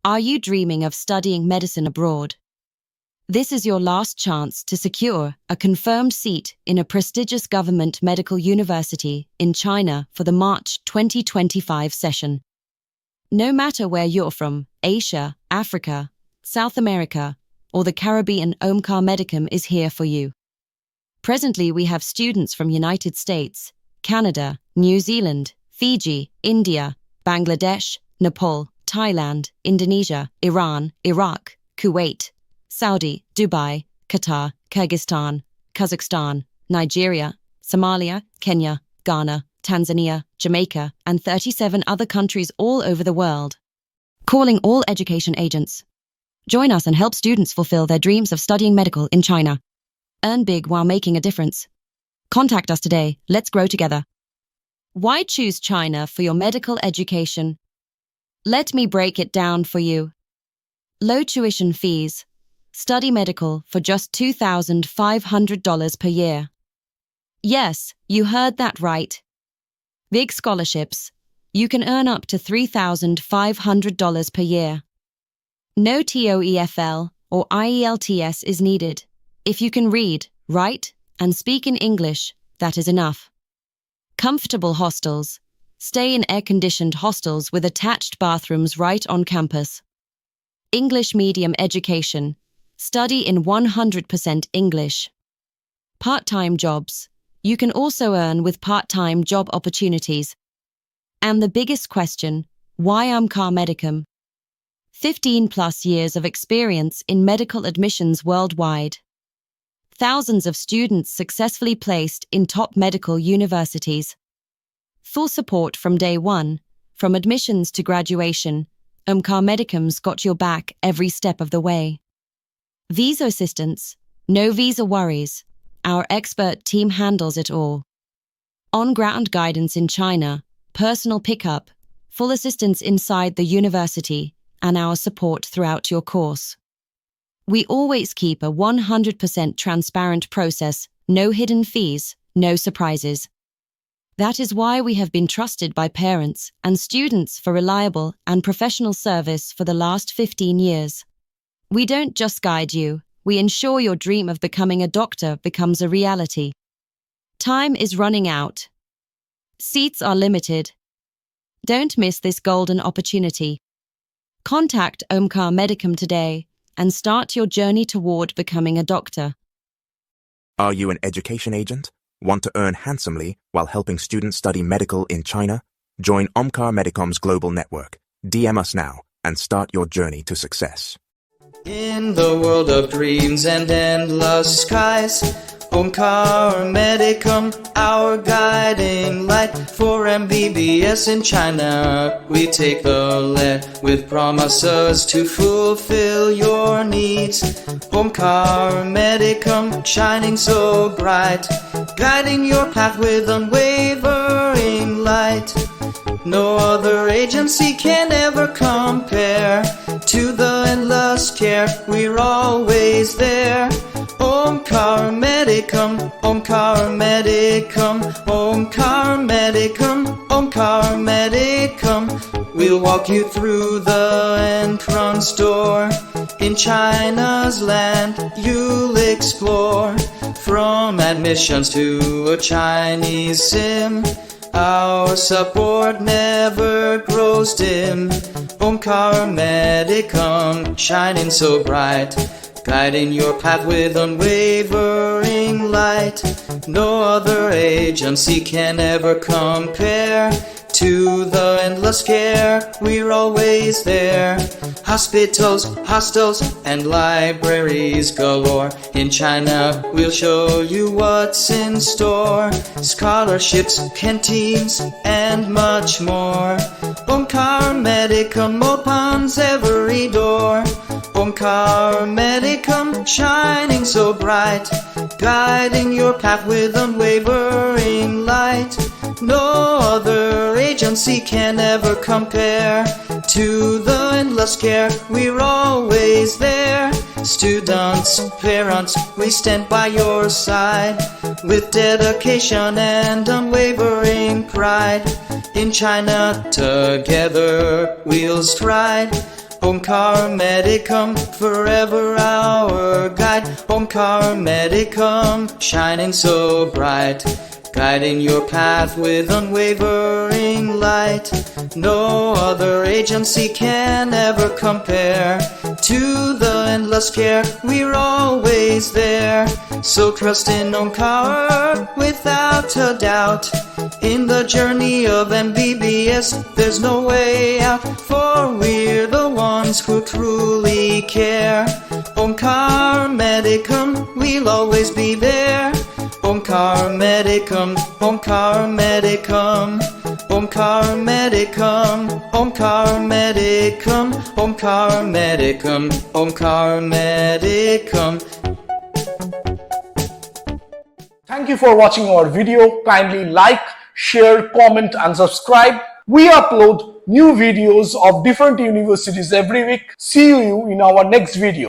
Are you dreaming of studying medicine abroad? This is your last chance to secure a confirmed seat in a prestigious government medical university in China for the March 2025 session. No matter where you're from, Asia, Africa, South America, or the Caribbean, Omkar Medicom is here for you. Presently, we have students from United States, Canada, New Zealand, Fiji, India, Bangladesh, Nepal, Thailand, Indonesia, Iran, Iraq, Kuwait, Saudi, Dubai, Qatar, Kyrgyzstan, Kazakhstan, Nigeria, Somalia, Kenya, Ghana, Tanzania, Jamaica, and 37 other countries all over the world. Calling all education agents. Join us and help students fulfill their dreams of studying medical in China. Earn big while making a difference. Contact us today. Let's grow together. Why choose China for your medical education? Let me break it down for you. Low tuition fees. Study medical for just $2,500 per year. Yes, you heard that right. Big scholarships. You can earn up to $3,500 per year. No TOEFL or IELTS is needed. If you can read, write, and speak in English, that is enough. Comfortable hostels. Stay in air-conditioned hostels with attached bathrooms right on campus. English medium education. Study in 100% English. Part-time jobs. You can also earn with part-time job opportunities. And the biggest question, why Omkar Medicom? 15+ years of experience in medical admissions worldwide. Thousands of students successfully placed in top medical universities. Full support from day one, from admissions to graduation. Omkar Medicom's got your back every step of the way. Visa assistance, no visa worries. Our expert team handles it all. On-ground guidance in China, personal pickup, full assistance inside the university, and our support throughout your course. We always keep a 100% transparent process, no hidden fees, no surprises. That is why we have been trusted by parents and students for reliable and professional service for the last 15 years. We don't just guide you, we ensure your dream of becoming a doctor becomes a reality. Time is running out. Seats are limited. Don't miss this golden opportunity. Contact Omkar Medicom today and start your journey toward becoming a doctor. Are you an education agent? Want to earn handsomely while helping students study medical in China? Join Omkar Medicom's global network. DM us now and start your journey to success. In the world of dreams and endless skies, Omkar Medicom, our guiding light. For MBBS in China, we take the lead with promises to fulfill your needs. Omkar Medicom, shining so bright, guiding your path with unwavering light. No other agency can ever compare to the endless care. We're always there. Omkar Medicom, Omkar Medicom, Omkar Medicom, Omkar Medicom. We'll walk you through the entrance door. In China's land, you'll explore. From admissions to a Chinese sim, our support never grows dim. Omkar Medicom, shining so bright, guiding your path with unwavering light. No other agency can ever compare to the endless care. We're always there. Hospitals, hostels, and libraries galore. In China, we'll show you what's in store. Scholarships, canteens, and much more. Omkar Medicom opens every door. Omkar Medicom, shining so bright, guiding your path with unwavering light. No other agency can ever compare to the endless care. We're always there. Students, parents, we stand by your side with dedication and unwavering pride. In China, together we'll stride. Omkar Medicom, forever our guide. Omkar Medicom, shining so bright, guiding your path with unwavering light. No other agency can ever compare to the endless care. We're always there, so trust in Omkar without a doubt. In the journey of MBBS, there's no way out, for we're the ones who truly care. Omkar Medicom, we'll always be there. Omkar Medicom, Omkar Medicom, Omkar Medicom, Omkar Medicom, Omkar Medicom, Omkar Medicom. Thank you for watching our video. Kindly like, share, comment and subscribe. We upload new videos of different universities every week. See you in our next video.